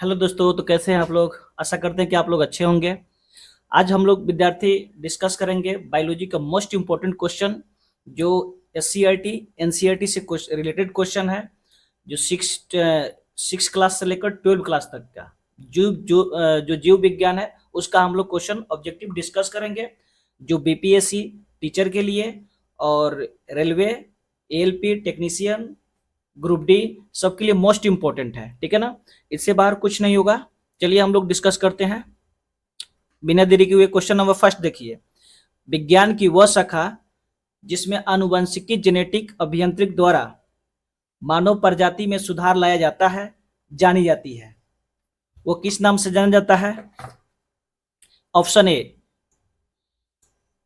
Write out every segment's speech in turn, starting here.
Hello दोस्तों, तो कैसे हैं आप लोग। आशा करते हैं कि आप लोग अच्छे होंगे। आज हम लोग विद्यार्थी डिस्कस करेंगे बायोलॉजी का मोस्ट इम्पोर्टेंट क्वेश्चन, जो एससीईआरटी एनसीईआरटी से रिलेटेड क्वेश्चन है, जो सिक्स क्लास से लेकर 12 क्लास तक का जो जीव विज्ञान है उसका हम लोग क्वेश्चन ऑब्जेक्टिव डिस्कस करेंगे, जो बीपीएससी टीचर के लिए और railway ALP technician group D सबके लिए मोस्ट इंपॉर्टेंट है। ठीक है ना, इससे बाहर कुछ नहीं होगा। चलिए हम लोग डिस्कस करते हैं बिना देरी के हुए। क्वेश्चन नंबर फर्स्ट देखिए, विज्ञान की वह शाखा जिसमें आनुवंशिकी जेनेटिक अभियांत्रिक द्वारा मानव प्रजाति में सुधार लाया जाता है जानी जाती है, वो किस नाम से जाना जाता है। ऑप्शन ए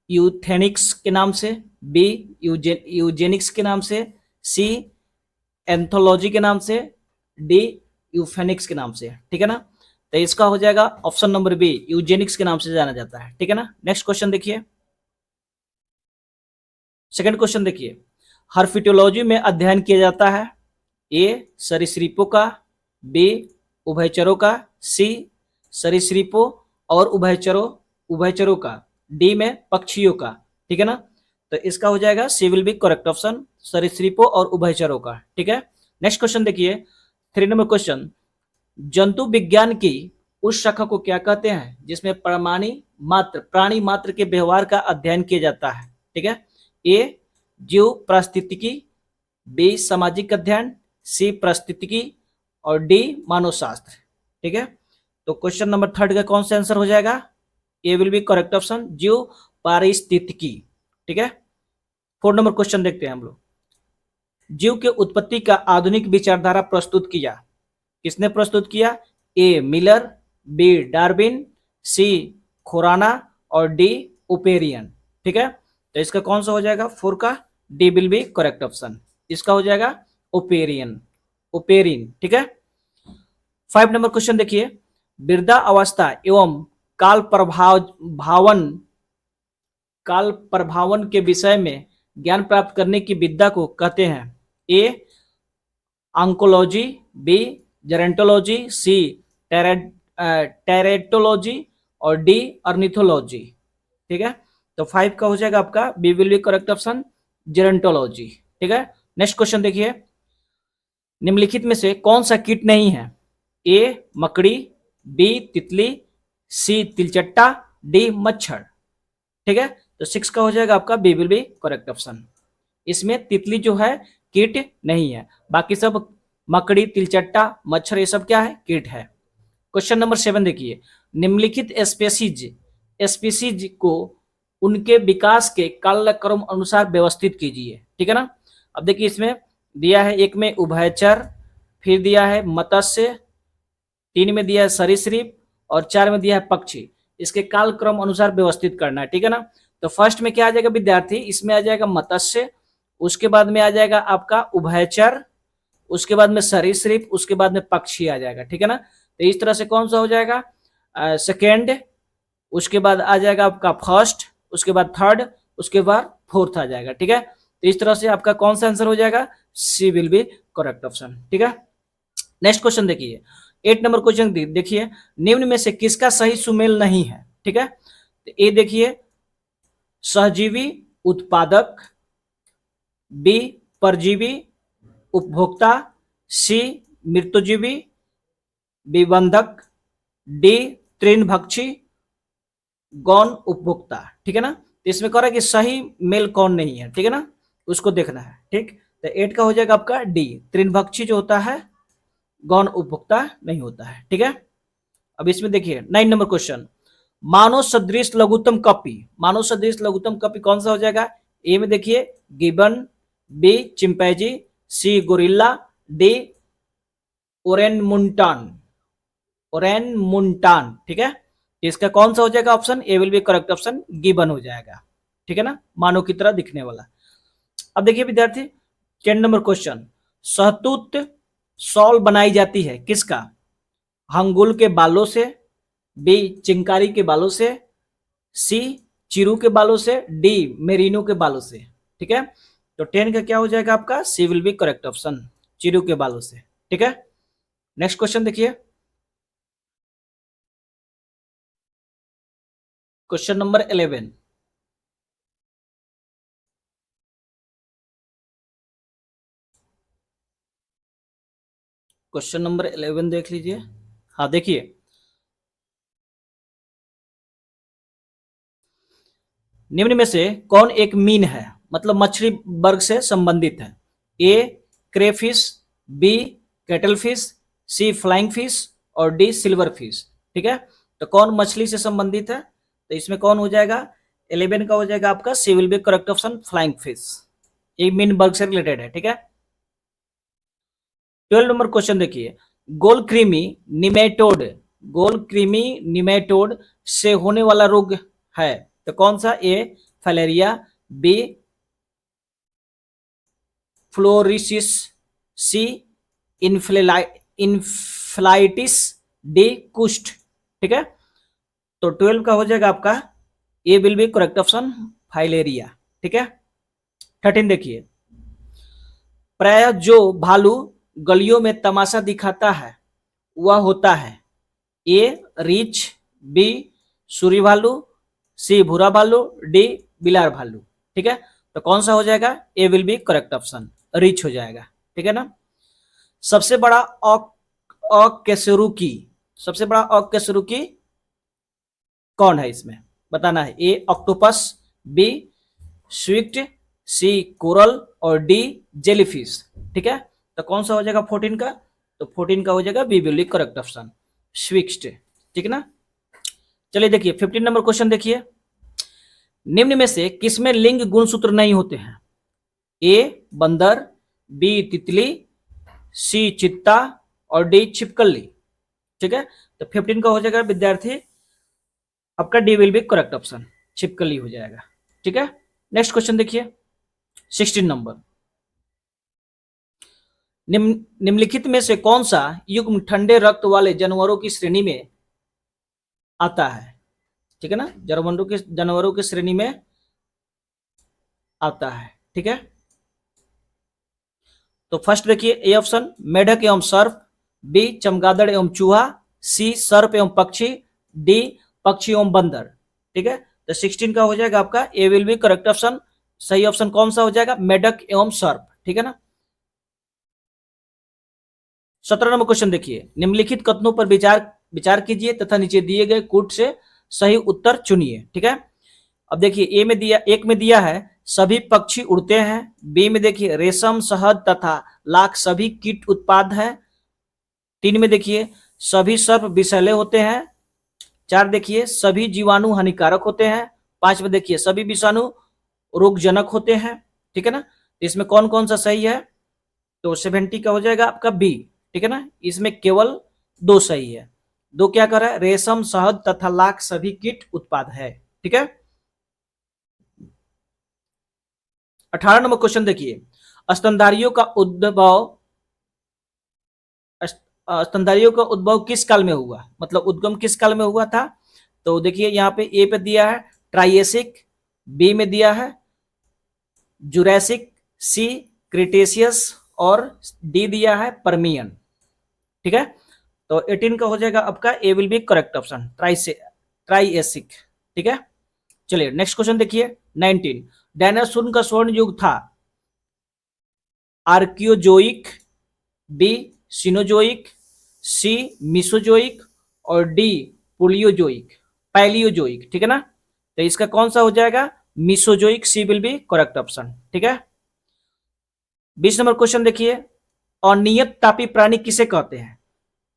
यूथेनिक्स के नाम से, बी यूजेनिक्स के नाम से, सी एंथोलॉजी के नाम से, डी यूफेनिक्स के नाम से। ठीक है ना, तो इसका हो जाएगा ऑप्शन नंबर बी, यूजेनिक्स के नाम से जाना जाता है। ठीक है ना, नेक्स्ट क्वेश्चन देखिए। सेकंड क्वेश्चन देखिए, हर्फिटोलॉजी में अध्ययन किया जाता है ए सरीसृपों का, बी उभयचरों का, सी सरीसृपों और उभयचरों का, डी में पक्षियों का। ठीक है ना, तो इसका हो जाएगा C will be correct option, सरीसृपों और उभयचरों का। ठीक है, नेक्स्ट क्वेश्चन देखिए, 3 नंबर क्वेश्चन, जंतु विज्ञान की उस शाखा को क्या कहते हैं जिसमें प्राणी मात्र के व्यवहार का अध्ययन किया जाता है। ठीक है, ए जीव पारिस्थितिकी, बी सामाजिक अध्ययन, सी पारिस्थितिकी और डी मानव शास्त्र। ठीक है, तो क्वेश्चन नंबर 3 का कौन सा आंसर हो जाएगा, A will be correct option, जीव पारिस्थितिकी। ठीक है, 4 नंबर क्वेश्चन देखते हैं हम लोग, जीव के उत्पत्ति का आधुनिक विचारधारा प्रस्तुत किया, किसने प्रस्तुत किया, ए मिलर, बी डार्विन, सी खोराना और डी ओपेरियन। ठीक है, तो इसका कौन सा हो जाएगा 4 का, D will be correct option, इसका हो जाएगा ओपेरिन। ठीक है, 5 नंबर क्वेश्चन देखिए, वृद्धा अवस्था एवं काल प्रभावन के विषय में ज्ञान प्राप्त करने की विद्या को कहते हैं, A oncology, B gerontology, C teratology और डी अर्निथोलॉजी। ठीक है, तो 5 का हो जाएगा आपका B will be correct option, gerontology. ठीक है, नेक्स्ट क्वेश्चन देखिए, निम्नलिखित में से कौन सा कीट नहीं है, ए मकड़ी, बी तितली, सी तिलचट्टा, डी मच्छर। ठीक है, तो 6 का हो जाएगा आपका B will be correct option, इसमें तितली जो है कीट नहीं है, बाकी सब मकड़ी तिलचट्टा मच्छर ये सब क्या है, कीट है। क्वेश्चन नंबर 7 देखिए, निम्नलिखित स्पीसीज को उनके विकास के कालक्रम अनुसार व्यवस्थित कीजिए। ठीक है ना, अब देखिए इसमें दिया है, एक में उभयचर, फिर दिया है मत्स्य, 3 में दिया है सरीसृप और 4 में दिया है पक्षी। इसके कालक्रम अनुसार व्यवस्थित करना है। ठीक है ना, तो फर्स्ट में क्या आ जाएगा विद्यार्थी, इसमें आ जाएगा मत्स्य, उसके बाद में आ जाएगा आपका उभयचर, उसके बाद में सरीसृप, उसके बाद में पक्षी आ जाएगा। ठीक है ना, तो इस तरह से कौन सा हो जाएगा सेकेंड, उसके बाद आ जाएगा आपका फर्स्ट, उसके बाद थर्ड, उसके बाद फोर्थ आ जाएगा। ठीक है, तो इस तरह से आपका कौन सा आंसर हो जाएगा, C will be correct option. ठीक है, नेक्स्ट क्वेश्चन देखिए, 8 नंबर क्वेश्चन देखिए, निम्न में से किसका सही सुमेल नहीं है। ठीक है, तो ए देखिए सहजीवी उत्पादक, बी परजीवी उपभोक्ता, सी मृत्युजीवी विबंधक, डी तृणभक्षी गौण उपभोक्ता। ठीक है ना, तो इसमें कह रहा है कि सही मेल कौन नहीं है। ठीक है ना, उसको देखना है। ठीक, तो 8 का हो जाएगा आपका डी, तृणभक्षी जो होता है गौण उपभोक्ता नहीं होता है। ठीक है, अब इसमें देखिए 9 नंबर क्वेश्चन, मानव सदृश लघुत्तम कपी कौन सा हो जाएगा, ए में देखिए गिबन, बी चिंपैंजी, सी गोरिल्ला, डी ओरेनमुंटान। ठीक है, इसका कौन सा हो जाएगा option, A will be correct option, gibbon हो जाएगा। ठीक है ना, मानव की तरह दिखने वाला। अब देखिए विद्यार्थी 10 नंबर क्वेश्चन, शहतूत शॉल बनाई जाती है किसका, हंगुल के बालों से, बी चिंकारी के बालों से, सी चिरू के बालों से, डी मेरिनो के बालों से। ठीक है, तो 10 का क्या हो जाएगा आपका, C will be correct option, चिरू के बालों से। ठीक है, नेक्स्ट क्वेश्चन देखिए, क्वेश्चन नंबर 11। क्वेश्चन नंबर 11 देख लीजिए। हाँ देखिए, निम्न में से कौन एक मीन है, मतलब मछली वर्ग से संबंधित है? ए क्रेफिश, बी कैटल फिश, सी फ्लाइंग फिश और डी सिल्वर फिश। ठीक है, तो कौन मछली से संबंधित है? तो इसमें कौन हो जाएगा? 11 का हो जाएगा आपका C will be correct option, flying fish. ये मीन वर्ग से रिलेटेड है। ठीक है, 12 नंबर क्वेश्चन देखिए, गोलकृमि निमेटोड, गोलकृमि निमेटोड से होने वाला रोग है तो कौन सा? A filaria, B fluorosis, C इन्फ्लाइटिस, डी कुष्ठ। ठीक है, तो 12 का हो जाएगा आपका A will be correct option, filaria. ठीक है, 13 देखिए, प्राय जो भालू गलियों में तमाशा दिखाता है वह होता है? ए रीछ, बी सूरी भालू, सी भूरा भालू, डी बिलार भालू। ठीक है, तो कौन सा हो जाएगा? A will be correct option, रीछ हो जाएगा। ठीक है ना। सबसे बड़ा अकशेरुकी, सबसे बड़ा अकशेरुकी कौन है इसमें बताना है? A octopus, B swift, C coral और डी जेलीफिश। ठीक है, तो कौन सा हो जाएगा 14 का? तो 14 का हो जाएगा B will be correct option, swift. ठीक है ना। चलिए देखिए 15 नंबर क्वेश्चन देखिए, निम्न में से किसमें लिंग गुणसूत्र नहीं होते हैं? ए बंदर, बी तितली, सी चित्ता और डी छिपकली। ठीक है, तो 15 का हो जाएगा विद्यार्थी आपका D will be correct option, छिपकली हो जाएगा। ठीक है, नेक्स्ट क्वेश्चन देखिए 16 नंबर, निम्नलिखित में से कौन सा युग्म ठंडे रक्त वाले जानवरों की श्रेणी में आता है? ठीक है ना, जानवरों की श्रेणी में आता है। ठीक है, तो फर्स्ट देखिए ए ऑप्शन मेढक एवं सर्प, बी चमगादड़ एवं चूहा, सी सर्प एवं पक्षी, डी पक्षी एवं बंदर। ठीक है, तो 16 का हो जाएगा आपका A will be correct option, सही ऑप्शन कौन सा हो जाएगा? मेढक एवं सर्प। ठीक है ना। 17 नंबर क्वेश्चन देखिए, निम्नलिखित कथनों पर विचार कीजिए तथा नीचे दिए गए कूट से सही उत्तर चुनिए। ठीक है, अब देखिए ए में दिया, एक में दिया है सभी पक्षी उड़ते हैं, बी में देखिए रेशम शहद तथा लाख सभी कीट उत्पाद है, 3 में देखिए सभी सर्प विषैले होते हैं, 4 देखिए सभी जीवाणु हानिकारक होते हैं, 5 में देखिए सभी विषाणु रोगजनक होते हैं। ठीक है ना, तो इसमें कौन कौन सा सही है? तो 70 का हो जाएगा आपका बी। ठीक है ना, इसमें केवल 2 सही है, 2 क्या कर रहा है? रेशम शहद तथा लाख सभी कीट उत्पाद है। ठीक है, 18 नंबर क्वेश्चन देखिए, स्तनधारियों का उद्भव, स्तनधारियों का उद्भव किस काल में हुआ, मतलब उद्गम किस काल में हुआ था? तो देखिए यहाँ पे ए पे दिया है ट्राइएसिक, बी में दिया है जुरैसिक, सी क्रिटेशियस और डी दिया है परमियन। ठीक है, तो 18 का हो जाएगा आपका A will be correct option, Triassic. ठीक है, चलिए नेक्स्ट क्वेश्चन देखिए 19, डायनासोर का स्वर्ण युग था? Archaeozoic, B cenozoic, C mesozoic और डी पैलियोजोइक। ठीक है ना, तो इसका कौन सा हो जाएगा? Mesozoic, C will be correct option. ठीक है, 20 नंबर क्वेश्चन देखिए, अनियत तापी प्राणी किसे कहते हैं?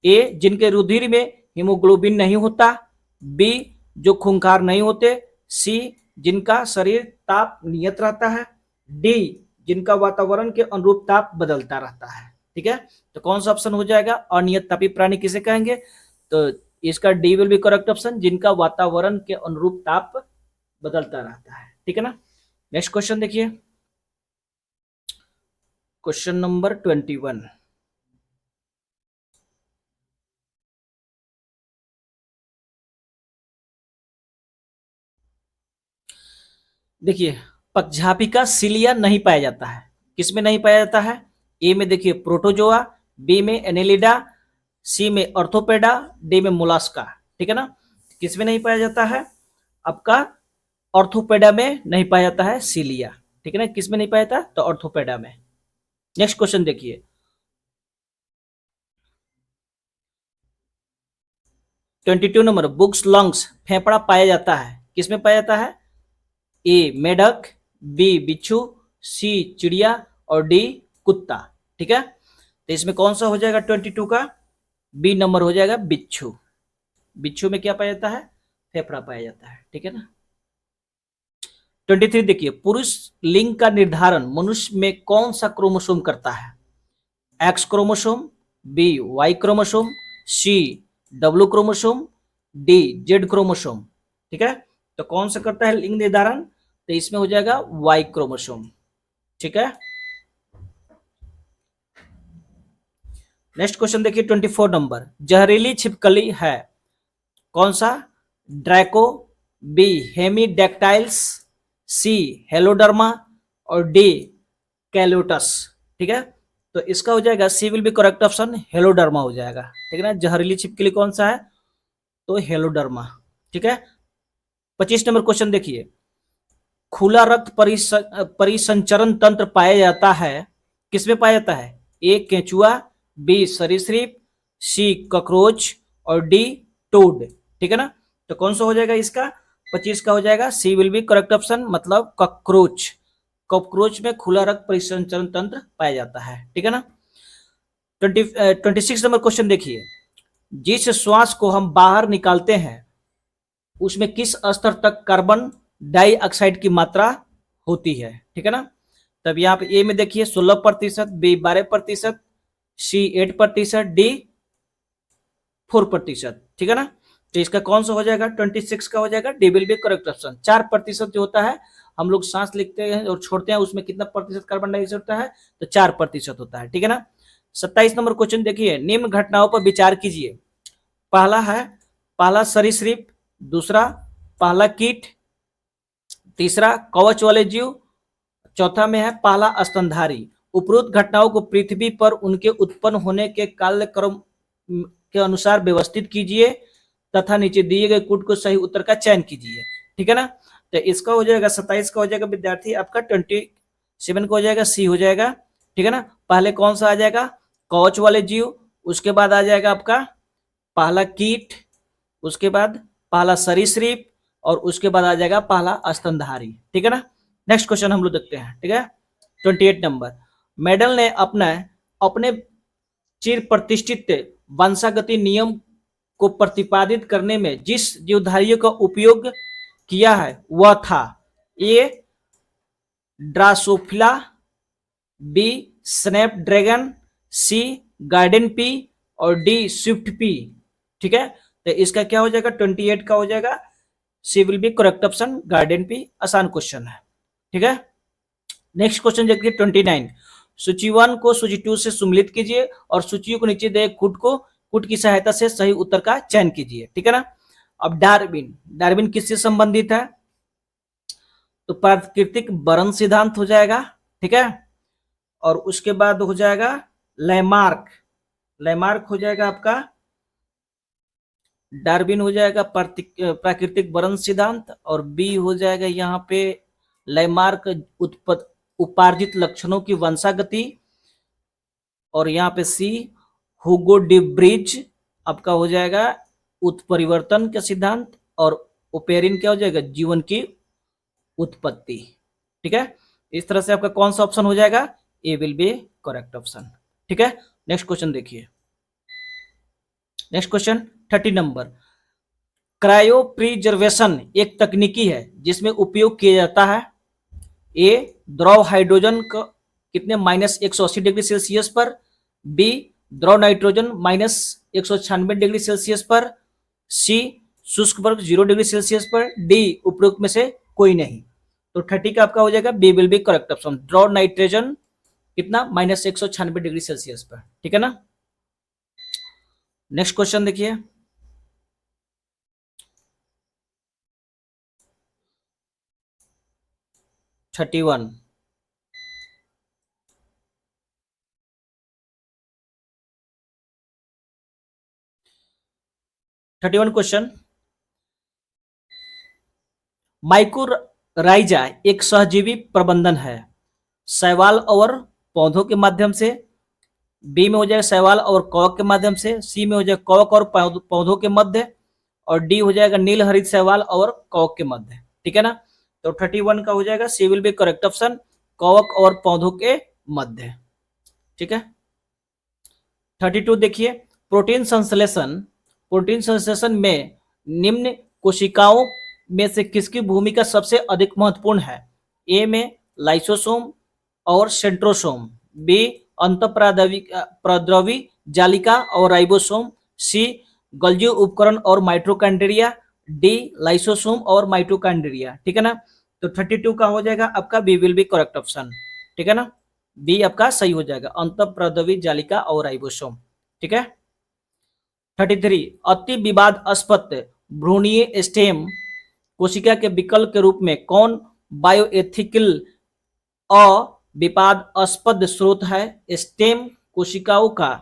ए जिनके रुधिर में हीमोग्लोबिन नहीं होता, बी जो खूंखार नहीं होते, सी जिनका शरीर ताप नियत रहता है, डी जिनका वातावरण के अनुरूप ताप बदलता रहता है। ठीक है, तो कौन सा ऑप्शन हो जाएगा? अनियत तापी प्राणी किसे कहेंगे? तो इसका D will be correct option, जिनका वातावरण के अनुरूप ताप बदलता रहता है। ठीक है ना। नेक्स्ट क्वेश्चन देखिए, क्वेश्चन नंबर 21, देखिए पक्षापिका सिलिया नहीं पाया जाता है, किसमें नहीं पाया जाता है? ए में देखिए प्रोटोजोआ, बी में एनेलिडा, सी में ऑर्थोपेडा, डी में मोलास्का। ठीक है ना, किसमें नहीं पाया जाता है? आपका ऑर्थोपेडा में नहीं पाया जाता है सीलिया, ठीक है ना, किस में नहीं पाया जाता, तो ऑर्थोपेडा में। नेक्स्ट क्वेश्चन देखिए, 22 नंबर, बुक्स लंग्स फेफड़ा पाया जाता है, किसमें पाया जाता है, ए मेढक, बी बिच्छू, सी चिड़िया और डी कुत्ता, ठीक है। तो इसमें कौन सा हो जाएगा 22 का, बी नंबर हो जाएगा बिच्छू। बिच्छू में क्या पाया जाता है, फेफड़ा पाया जाता है, ठीक है ना। 23 देखिए, पुरुष लिंग का निर्धारण मनुष्य में कौन सा क्रोमोसोम करता है, X chromosome, B Y chromosome, C W chromosome, D Z chromosome, ठीक है। तो कौन सा करता है लिंग निर्धारण, तो इसमें हो जाएगा वाई क्रोमोसोम, ठीक है। नेक्स्ट क्वेश्चन देखिए 24 नंबर, जहरीली छिपकली है कौन सा, Draco, B Hemidactylus, C Heloderma और डी कैलोटस, ठीक है। तो इसका हो जाएगा C will be correct option, Heloderma हो जाएगा, ठीक है ना। जहरीली छिपकली कौन सा है, तो हेलोडर्मा, ठीक है। 25 नंबर क्वेश्चन देखिए, खुला रक्त परिसंचरण तंत्र पाया जाता है, किसमें पाया जाता है, ए केंचुआ, बी सरीसृप, सी कॉकरोच और डी टोड, ठीक है ना। तो कौन सा हो जाएगा इसका, 25 का हो जाएगा C will be correct option, मतलब कॉकरोच। कॉकरोच में खुला रक्त परिसंचरण तंत्र पाया जाता है, ठीक है ना। 26 नंबर क्वेश्चन देखिए, जिस श्वास को हम बाहर निकालते हैं उसमें किस स्तर तक कार्बन डाइऑक्साइड की मात्रा होती है, ठीक है ना। तब यहाँ पे ए में देखिए 16%, बी 12%, सी 8%, डी 4%, ठीक है ना। तो इसका कौन सा हो जाएगा 26 का हो जाएगा D will be correct option. 4% जो होता है, हम लोग सांस लेते हैं और छोड़ते हैं, उसमें कितना प्रतिशत कार्बन डाइऑक्साइड होता है, तो 4% होता है, ठीक है ना। 27 नंबर क्वेश्चन देखिए, निम्न घटनाओं पर विचार कीजिए। पहला है, पहला सरीसृप, दूसरा पहला कीट, तीसरा कवच वाले जीव, चौथा में है पहला स्तनधारी। उपरोक्त घटनाओं को पृथ्वी पर उनके उत्पन्न होने के कालक्रम के अनुसार व्यवस्थित कीजिए तथा नीचे दिए गए कूट को सही उत्तर का चयन कीजिए, ठीक है ना। तो इसका हो जाएगा 27 का हो जाएगा विद्यार्थी आपका 27 का हो जाएगा सी हो जाएगा, ठीक है ना। पहले कौन सा आ जाएगा, कवच वाले जीव, उसके बाद आ जाएगा आपका पहला कीट, उसके बाद पहला सरीसृप और उसके बाद आ जाएगा पहला स्तनधारी, ठीक है ना। नेक्स्ट क्वेश्चन हम लोग देखते हैं, ठीक है। 28 नंबर, मेडल ने अपने अपने चिर प्रतिष्ठित वंशागति नियम को प्रतिपादित करने में जिस जीवधारियों का उपयोग किया है वह था, ए ड्रासोफिला, बी स्नैपड्रैगन, सी गार्डन पी और डी स्विफ्ट पी, ठीक है। तो इसका क्या हो जाएगा 28 का हो जाएगा C will be correct option, garden pea. आसान क्वेश्चन है, ठीक है। नेक्स्ट क्वेश्चन देखिए 29, सूची 1 को सूची 2 से सम्मिलित कीजिए और सूचियों को नीचे दिए कूट की सहायता से सही उत्तर का चयन कीजिए, ठीक है ना। अब डार्विन, डार्विन किससे संबंधित है, तो प्राकृतिक वर्ण सिद्धांत हो जाएगा, ठीक है। और उसके बाद हो जाएगा लैमार्क, लैमार्क हो जाएगा आपका, डार्विन हो जाएगा प्राकृतिक वर्ण सिद्धांत, और बी हो जाएगा यहाँ पे लैमार्क उपार्जित लक्षणों की वंशागति, और यहाँ पे सी हुगो डी ब्रिज आपका हो जाएगा उत्परिवर्तन का सिद्धांत, और ओपेरिन क्या हो जाएगा जीवन की उत्पत्ति, ठीक है। इस तरह से आपका कौन सा ऑप्शन हो जाएगा, A will be correct option, ठीक है। नेक्स्ट क्वेश्चन देखिए, next question 30 number, cryo preservation एक तकनीकी है जिसमें उपयोग किया जाता है, ए द्रव हाइड्रोजन का कितने -180 डिग्री सेल्सियस पर, बी द्रव नाइट्रोजन -196 डिग्री सेल्सियस पर, सी शुष्क वर्ग 0 डिग्री सेल्सियस पर, डी उपरोक्त में से कोई नहीं। तो 30 का आपका हो जाएगा B will be correct option, द्रव नाइट्रोजन कितना -196 डिग्री सेल्सियस पर, ठीक है ना। नेक्स्ट क्वेश्चन देखिए, 31, 31 क्वेश्चन, माइकोराइजा एक सहजीवी प्रबंधन है, शैवाल और पौधों के माध्यम से। बी में हो जाएगा शैवाल और कवक के माध्यम से। सी में हो जाएगा कवक और पौधों के मध्य। और डी हो जाएगा नील हरित शैवाल और कवक के मध्य। ठीक है ना। तो 31 का हो जाएगा C will be correct option, कवक और पौधों के मध्य। ठीक है। 32 देखिए, प्रोटीन संश्लेषण। प्रोटीन संश्लेषण में निम्न कोशिकाओं में से किसकी भूमिका सबसे अधिक महत्वपूर्ण है? ए में लाइसोसोम और सेंट्रोसोम, बी अंतःप्राद्रवी जालिका और राइबोसोम, सी गल्जी उपकरण और माइटोकॉन्ड्रिया, डी लाइसोसोम और माइटोकॉन्ड्रिया। ठीक है ना। तो 32 का हो जाएगा आपका B will be correct option. ठीक है ना, बी आपका सही हो जाएगा, अंतःप्राद्रवी जालिका और राइबोसोम। ठीक है। 33 अति विवादास्पद भ्रूणीय स्टेम कोशिका के विकल्प के रूप में कौन बायोएथिकल अविवादास्पद स्रोत है स्टेम कोशिकाओं का?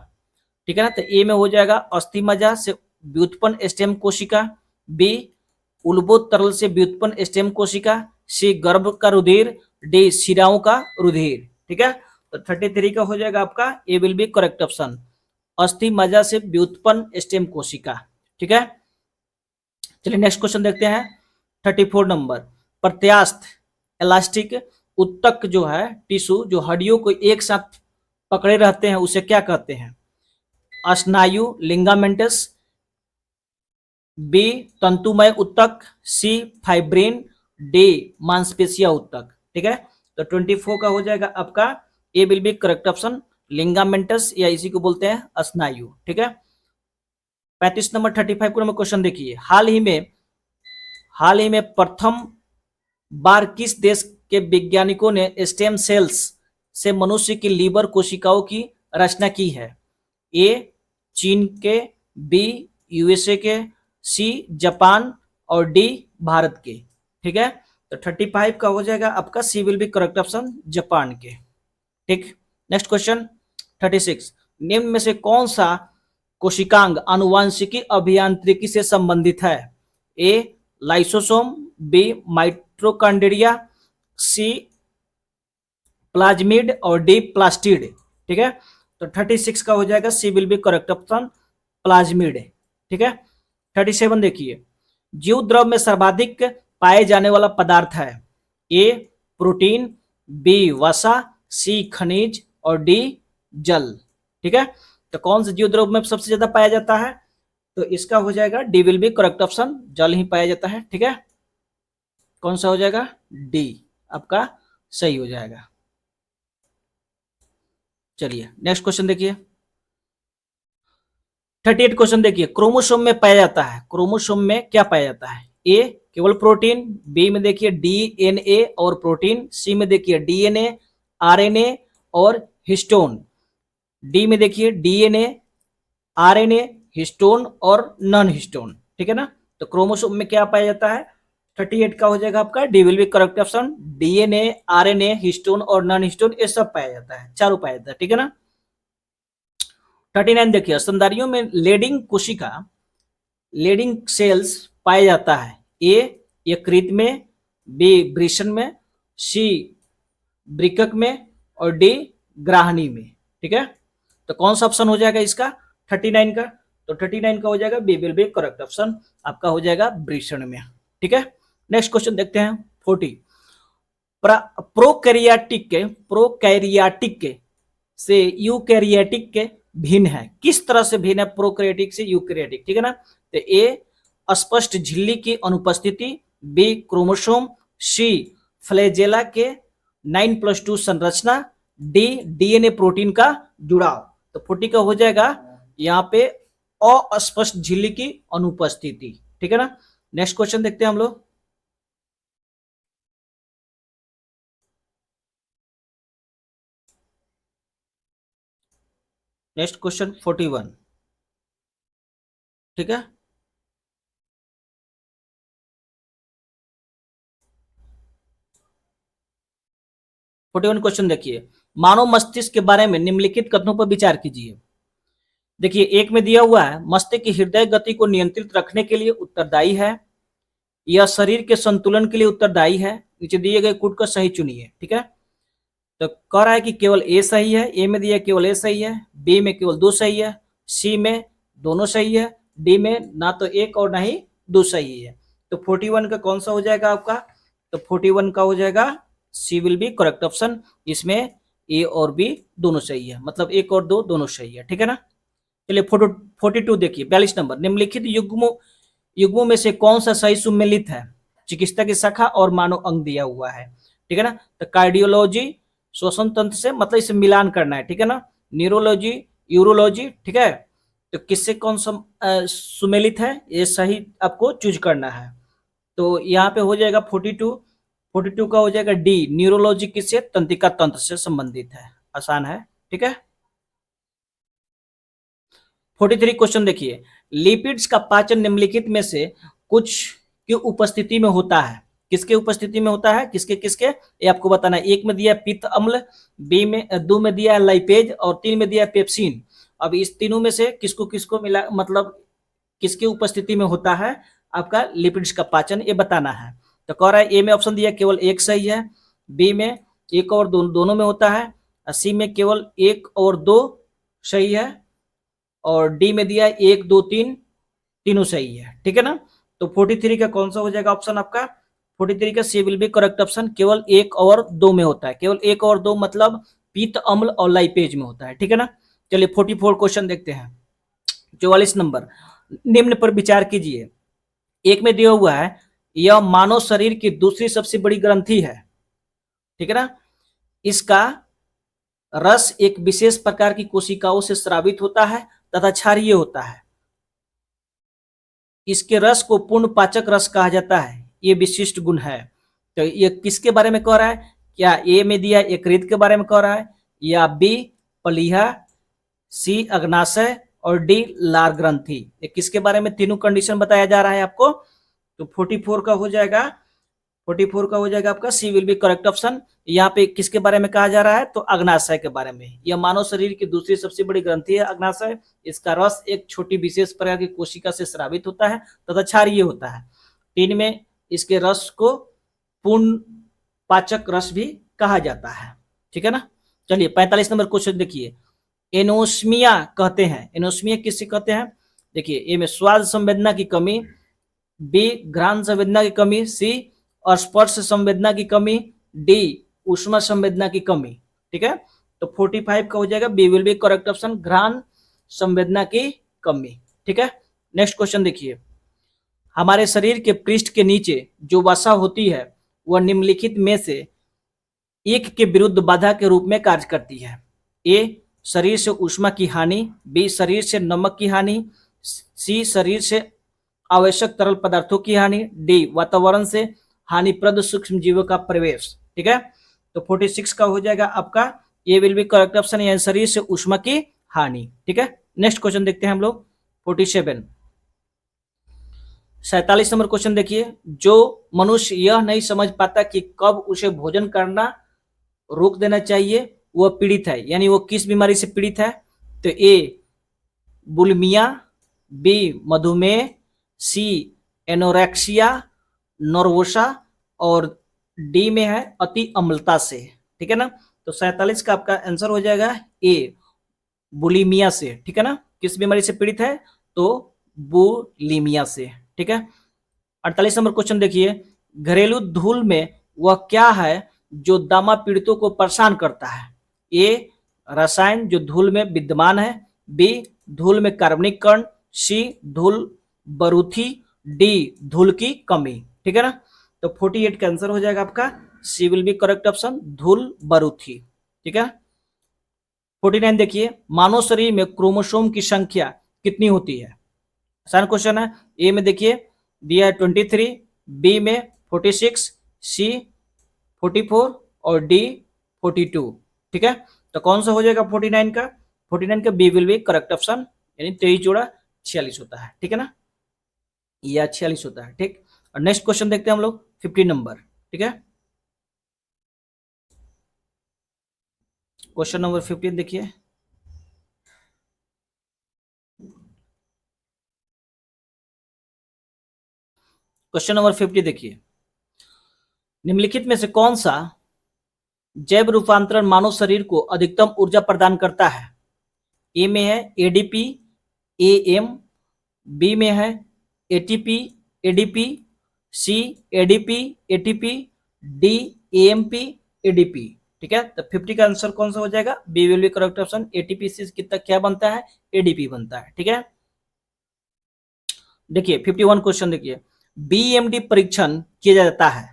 ठीक है ना। तो ए में हो जाएगा अस्थि मज्जा से व्युत्पन्न स्टेम कोशिका, बी उल्बोध तरल से व्युत्पन्न स्टेम कोशिका, सी गर्भ का रुधिर, डी शिराओं का रुधिर। ठीक है। तो 33 का हो जाएगा आपका A will be correct option, अस्थि मज्जा से व्युत्पन्न स्टेम कोशिका। ठीक है। चलिए नेक्स्ट क्वेश्चन देखते हैं। 34 नंबर, प्रत्यास्थ इलास्टिक उत्तक जो है टिश्यू जो हड्डियों को एक साथ पकड़े रहते हैं उसे क्या कहते हैं? स्नायु लिंगामेंटस, बी तंतुमय उत्तक, सी फाइब्रिन, डी मांसपेशिया उत्तक। ठीक है। तो 24 का हो जाएगा आपका A will be correct option, लिंगामेंटस या इसी को बोलते हैं स्नायु। ठीक है। 35 नंबर 35 को नंबर क्वेश्चन देखिए, हाल ही में प्रथम बार किस देश के वैज्ञानिकों ने स्टेम सेल्स से मनुष्य की लीवर कोशिकाओं की रचना की है? ए चीन के, बी यूएसए के, सी जापान और डी भारत के। ठीक है। तो 35 का हो जाएगा आपका C will be correct option, Japan के। ठीक। नेक्स्ट क्वेश्चन 36, निम्न में से कौन सा कोशिकांग आनुवांशिकी अभियांत्रिकी से संबंधित है? A lysosome, B mitochondria, C plasmid और डी प्लास्टिड। ठीक है। तो 36 का हो जाएगा C will be correct option, plasmid. ठीक है। 37 देखिए, जीव द्रव में सर्वाधिक पाए जाने वाला पदार्थ है? ए प्रोटीन, बी वसा, सी खनिज और डी जल। ठीक है। तो कौन सा जीव द्रव में सबसे ज्यादा पाया जाता है? तो इसका हो जाएगा D will be correct option, जल ही पाया जाता है। ठीक है। कौन सा हो जाएगा? डी आपका सही हो जाएगा। चलिए नेक्स्ट क्वेश्चन देखिए। 38 क्वेश्चन देखिए, क्रोमोसोम में पाया जाता है, क्रोमोसोम में क्या पाया जाता है? ए केवल प्रोटीन, बी में देखिए डीएनए और प्रोटीन, सी में देखिए डीएनए, आरएनए और हिस्टोन, डी में देखिए डीएनए, आरएनए, हिस्टोन और नॉन हिस्टोन। ठीक है ना। तो क्रोमोसोम में क्या पाया जाता है? 38 का हो जाएगा आपका D will be correct option, DNA, RNA, histone और नॉन हिस्टोन ये सब पाया जाता है, चारों पाया जाता है। ठीक है ना। 39 देखिए, स्तनधारियों में लेडिंग कोशिका, लेडिंग सेल्स पाया जाता है? ए यकृत में, बी वृषण में, सी वृकक में और डी ग्राहनी में। ठीक है। तो कौन सा ऑप्शन हो जाएगा इसका 39 का? तो 39 का हो जाएगा B will be correct option, आपका हो जाएगा वृषण में। ठीक है। नेक्स्ट क्वेश्चन देखते हैं 40, प्रोकैरियोटिक से यूकैरियोटिक के भिन्न है, किस तरह से भिन्न है प्रोकैरियोटिक से यूकैरियोटिक? ठीक है ना। तो ए स्पष्ट झिल्ली की अनुपस्थिति, बी क्रोमोसोम, सी फ्लैजेला के 9+2 संरचना, डी डीएनए प्रोटीन का जुड़ाव। तो 40 का हो जाएगा यहाँ पे अस्पष्ट झिल्ली की अनुपस्थिति। ठीक है ना। नेक्स्ट क्वेश्चन देखते हैं हम लोग। Next question 41। ठीक है। क्वेश्चन देखिए, मानव मस्तिष्क के बारे में निम्नलिखित कथनों पर विचार कीजिए। देखिए एक में दिया हुआ है, मस्तिष्क की हृदय गति को नियंत्रित रखने के लिए उत्तरदायी है। यह शरीर के संतुलन के लिए उत्तरदायी है। नीचे दिए गए कूट का सही चुनिए। ठीक है, तो कह रहा है कि केवल ए सही है। ए में दिया केवल ए सही है, बी में केवल दो सही है, सी में दोनों सही है, डी में ना तो एक और ना ही दो सही है। तो 41 का कौन सा हो जाएगा आपका? तो 41 का हो जाएगा C will be correct option. इसमें ए और बी दोनों सही है, मतलब एक और दो दोनों सही है। ठीक है ना। चलिए फोटो 42 देखिए, 42 नंबर। निम्नलिखित युग्मों में से कौन सा सही सुमेलित है? चिकित्सा की शाखा और मानव अंग दिया हुआ है। ठीक है ना। तो कार्डियोलॉजी श्वसन तंत्र से, मतलब इसे मिलान करना है। ठीक है ना। Neurology, urology. ठीक है, तो किससे कौन सा सुमेलित है, ये सही आपको चूज करना है। तो यहाँ पे हो जाएगा 42 का हो जाएगा डी, न्यूरोलॉजी किससे? तंत्रिका तंत्र से संबंधित है। आसान है। ठीक है। 43 क्वेश्चन देखिए, लिपिड्स का पाचन निम्नलिखित में से कुछ की उपस्थिति में होता है। किसके उपस्थिति में होता है? किसके किसके, ये आपको बताना है। एक में दिया है पित्त अम्ल, बी में, दो में दिया है लाइपेज, और तीन में दिया है पेप्सिन। अब इस तीनों में से किसको किसको मिला, मतलब किसकी उपस्थिति में होता है आपका लिपिड्स का पाचन, ये बताना है। तो कह रहा है ए में ऑप्शन दिया केवल एक सही है, बी में एक और दोनों में होता है, सी में केवल एक और दो सही है, और डी में दिया है एक दो तीन तीनों सही है। ठीक है ना। तो 43 का कौन सा हो जाएगा ऑप्शन आपका? 43 का सी विल बी करेक्ट ऑप्शन। केवल एक और दो में होता है, केवल एक और दो मतलब पित्त अम्ल और लाइपेज में होता है। ठीक है ना। चलिए 44 क्वेश्चन देखते हैं। 44 नंबर, निम्न पर विचार कीजिए। एक में दिया हुआ है यह मानव शरीर की दूसरी सबसे बड़ी ग्रंथि है। ठीक है ना। इसका रस एक विशेष प्रकार की कोशिकाओं से स्रावित होता है तथा क्षारीय होता है। इसके रस को पूर्ण पाचक रस कहा जाता है, ये विशिष्ट गुण है। तो ये किसके बारे में कह रहा है? क्या ए में दिया यकृत के बारे में कह रहा है, या बी प्लीहा, सी अग्नाशय, और डी लार ग्रंथि? ये किसके बारे में तीनों कंडीशन बताया जा रहा है आपको? तो 44 का हो जाएगा, 44 का हो जाएगा आपका C will be correct option. यहाँ पे किसके बारे में कहा जा रहा है? तो अग्नाशय के बारे में। यह मानव शरीर की दूसरी सबसे बड़ी ग्रंथि है अग्नाशय। इसका रस एक छोटी विशेष प्रकार की कोशिका से स्रावित होता है तथा क्षारीय होता है। तीन में इसके रस को पूर्ण पाचक रस भी कहा जाता है। ठीक है ना। चलिए 45 नंबर क्वेश्चन देखिए, एनोस्मिया कहते हैं। एनोस्मिया किससे कहते हैं? देखिए, ए में स्वाद संवेदना की कमी, बी घ्राण संवेदना की कमी, सी स्पर्श संवेदना की कमी, डी ऊष्मा संवेदना की कमी। ठीक है। तो 45 का हो जाएगा B will be correct option, घ्राण संवेदना की कमी। ठीक है। नेक्स्ट क्वेश्चन देखिए, हमारे शरीर के पृष्ठ के नीचे जो वसा होती है वह निम्नलिखित में से एक के विरुद्ध बाधा के रूप में कार्य करती है। ए शरीर से ऊष्मा की हानि, बी शरीर से नमक की हानि, सी शरीर से आवश्यक तरल पदार्थों की हानि, डी वातावरण से हानिप्रद सूक्ष्म जीवों का प्रवेश। ठीक है। तो 46 का हो जाएगा आपका ये विल बी करेक्ट ऑप्शन, यानी शरीर से ऊष्मा की हानि। ठीक है। नेक्स्ट क्वेश्चन देखते हैं हम लोग 47, 47 नंबर क्वेश्चन देखिए, जो मनुष्य यह नहीं समझ पाता कि कब उसे भोजन करना रोक देना चाहिए वह पीड़ित है। यानी वो किस बीमारी से पीड़ित है? तो ए बुलिमिया, बी मधुमेह, सी एनोरेक्सिया नर्वोसा, और डी में है अति अम्लता से। ठीक है ना। तो 47 का आपका आंसर हो जाएगा ए बुलिमिया से। ठीक है ना। किस बीमारी से पीड़ित है? तो बुलिमिया से। ठीक है। 48 नंबर क्वेश्चन देखिए, घरेलू धूल में वह क्या है जो दमा पीड़ितों को परेशान करता है? ए रसायन जो धूल में विद्यमान है, बी धूल में कार्बनिक कण, सी धूल बरूथी, डी धूल की कमी। ठीक है ना। तो 48 का आंसर हो जाएगा आपका C will be correct option, धूल बरूथी। ठीक है। 49 देखिए, मानव शरीर में क्रोमोसोम की संख्या कितनी होती है? आसान क्वेश्चन है। ए में देखिए दिया है 23, बी में 46, सी 44 और डी 42। ठीक है। तो कौन सा हो जाएगा 49 का? 49 का B will be correct option, यानी 23 जोड़ा 46 होता है। ठीक है ना, या 46 होता है। ठीक। और नेक्स्ट क्वेश्चन देखते हैं हम लोग 50 नंबर। ठीक है। क्वेश्चन नंबर 15 देखिए, क्वेश्चन नंबर 50 देखिए, निम्नलिखित में से कौन सा जैव रूपांतरण मानव शरीर को अधिकतम ऊर्जा प्रदान करता है? ए में है एडीपी एएम, बी में है ATP ADP, C ADP ATP, D AMP ADP. ठीक है, तो 50 का आंसर कौन सा हो जाएगा? B will be correct option. ATP से कितना क्या बनता है? एडीपी बनता है। ठीक है, देखिए 51 क्वेश्चन देखिए, बीएमडी परीक्षण किया जाता है।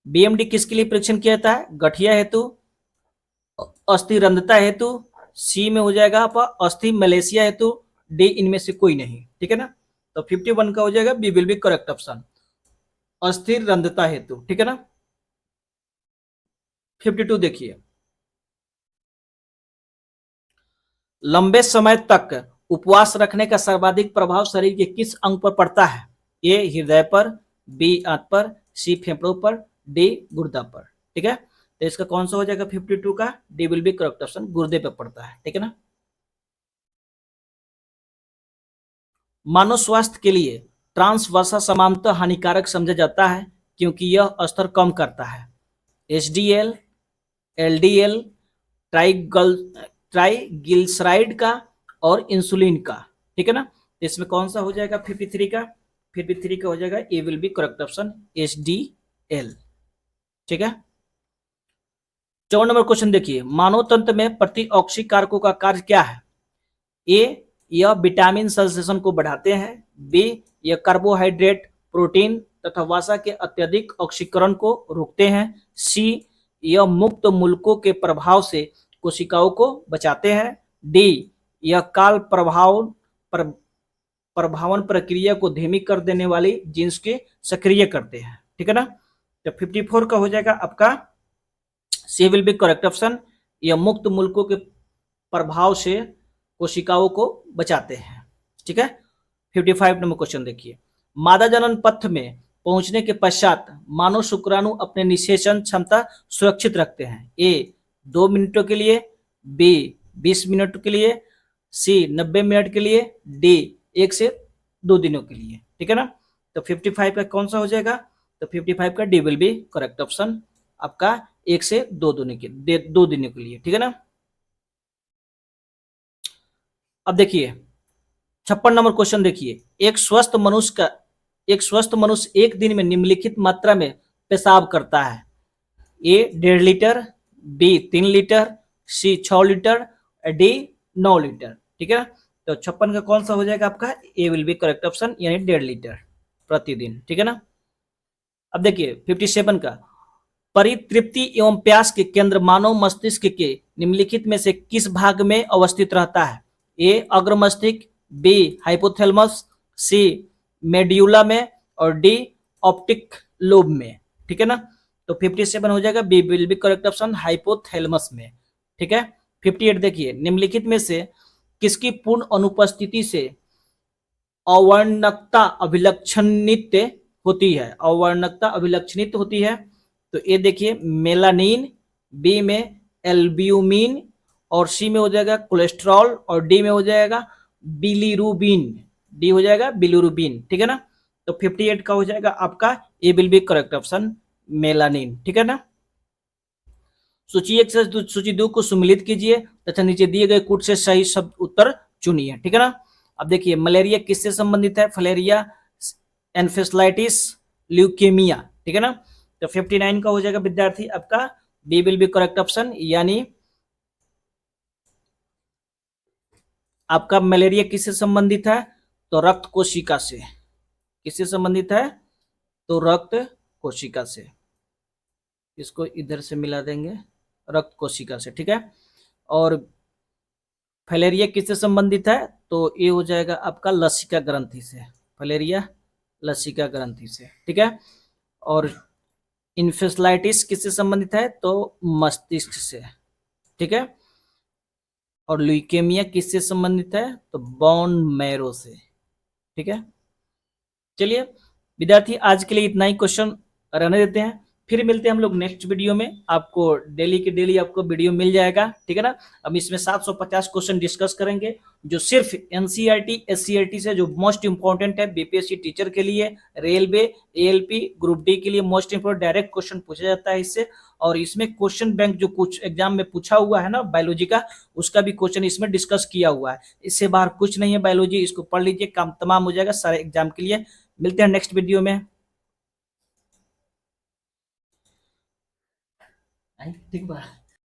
बीएमडी किसके लिए परीक्षण किया जाता है? गठिया हेतु, अस्थि रंध्रता हेतु, सी में हो जाएगा आपका अस्थि मलेशिया हेतु, डी इनमें से कोई नहीं। ठीक है ना, तो 51 का हो जाएगा B will be correct option, अस्थिर रंध्रता हेतु। ठीक है ना, 52 देखिए, लंबे समय तक उपवास रखने का सर्वाधिक प्रभाव शरीर के किस अंग पर पड़ता है? ए हृदय पर, बी आंत पर, सी फेफड़ों पर, डी गुर्दा पर। ठीक है, तो इसका कौन सा हो जाएगा 52 का? D will be correct option, गुर्दे पे पड़ता है। ठीक है ना, मानव स्वास्थ्य के लिए ट्रांस वसा सामान्यतः हानिकारक समझा जाता है क्योंकि यह स्तर कम करता है एचडीएल, एलडीएल, ट्राइग्लिसराइड का और इंसुलिन का। ठीक है ना, तो इसमें कौन सा हो जाएगा 53 का? 53 का हो जाएगा A will be correct option, HDL. ठीक है, 54 नंबर क्वेश्चन देखिए, मानव तंत्र में प्रतिऑक्सी कारकों का कार्य क्या है? ए यह विटामिन संश्लेषण को बढ़ाते हैं, बी यह कार्बोहाइड्रेट, प्रोटीन तथा वसा के अत्यधिक ऑक्सीकरण को रोकते हैं, सी यह मुक्त मूलकों के प्रभाव से कोशिकाओं को बचाते हैं, डी यह काल प्रभावन प्रक्रिया को धीमी कर देने वाली जीन्स के सक्रिय करते हैं। ठीक है ना, तो 54 का हो जाएगा आपका C will be correct option, यह मुक्त मूलकों के प्रभाव से कोशिकाओं को बचाते हैं। ठीक है, 55 नंबर क्वेश्चन देखिए, मादा जनन पथ में पहुंचने के पश्चात मानव शुक्राणु अपने निषेचन क्षमता सुरक्षित रखते हैं। ए 2 मिनटों के लिए, बी 20 मिनट के लिए, सी 90 मिनट के लिए, डी 1 से 2 दिनों के लिए। ठीक है ना, तो 55 का कौन सा हो जाएगा? तो 55 का D will be correct option, आपका 1 से 2 दिनों के लिए। ठीक है ना, अब देखिए 56 नंबर क्वेश्चन देखिए, एक स्वस्थ मनुष्य एक दिन में निम्नलिखित मात्रा में पेशाब करता है। ए 1.5 लीटर, बी 3 लीटर, सी 6 लीटर, डी 9 लीटर। ठीक है, तो 56 का कौन सा हो जाएगा आपका? A will be correct option, यानी 1.5 लीटर प्रतिदिन। ठीक है ना, अब देखिए 57 का, परितृप्ति एवं प्यास के केंद्र मानव मस्तिष्क के निम्नलिखित में से किस भाग में अवस्थित रहता है? ए अग्र मस्तिष्क, बी हाइपोथैलेमस, सी मेड्यूला में, और डी ऑप्टिक लोब में। ठीक है ना, तो 57 हो जाएगा B will be correct option, hypothalamus में। ठीक है, 58 देखिए, निम्नलिखित में से किसकी पूर्ण अनुपस्थिति से अवर्णकता अभिलक्षणित होती है? अवर्णकता अभिलक्षणित होती है, तो ये देखिए मेलानिन, बी में एल्ब्यूमिन, और सी में हो जाएगा कोलेस्ट्रॉल, और डी में हो जाएगा बिलीरुबिन। डी हो जाएगा बिलीरुबिन। ठीक है ना, तो 58 का हो जाएगा आपका A will be correct option, melanin. ठीक है ना, सूची 1 से सूची 2 को सम्मिलित कीजिए तथा नीचे दिए गए कूट से सही शब्द उत्तर चुनिए। ठीक है ना, अब देखिए मलेरिया किससे संबंधित है? Filaria, encephalitis, leukaemia. ठीक है ना, तो 59 का हो जाएगा विद्यार्थी आपका B will be correct option, यानी आपका मलेरिया किससे संबंधित है? तो रक्त कोशिका से। किससे संबंधित है? तो रक्त कोशिका से। इसको इधर से मिला देंगे, रक्त कोशिका से। ठीक है, और फलेरिया किससे संबंधित है? तो ये हो जाएगा आपका लसिका ग्रंथि से। फलेरिया लसिका ग्रंथि से। ठीक है, और इन्फेसाइटिस किससे संबंधित है? तो मस्तिष्क से। ठीक है, और ल्यूकेमिया किससे संबंधित है? तो बोन मैरो से। ठीक है, चलिए विद्यार्थी आज के लिए इतना ही क्वेश्चन रहने देते हैं, फिर मिलते हैं हम लोग नेक्स्ट वीडियो में। आपको डेली के डेली आपको वीडियो मिल जाएगा, ठीक है ना। हम इसमें 750 क्वेश्चन डिस्कस करेंगे, जो सिर्फ एनसीईआरटी एससीईआरटी से जो मोस्ट इंपॉर्टेंट है बीपीएससी टीचर के लिए, रेलवे, एएलपी, ग्रुप डी के लिए मोस्ट इंपॉर्टेंट डायरेक्ट क्वेश्चन पूछा जाता है इससे। और इसमें क्वेश्चन बैंक जो कुछ एग्जाम में पूछा हुआ है ना बायोलॉजी का, उसका भी क्वेश्चन इसमें डिस्कस किया हुआ है। इससे बाहर कुछ नहीं है बायोलॉजी, इसको पढ़ लीजिए, काम तमाम हो जाएगा सारे एग्जाम के लिए। मिलते हैं नेक्स्ट वीडियो में। ठीक बा।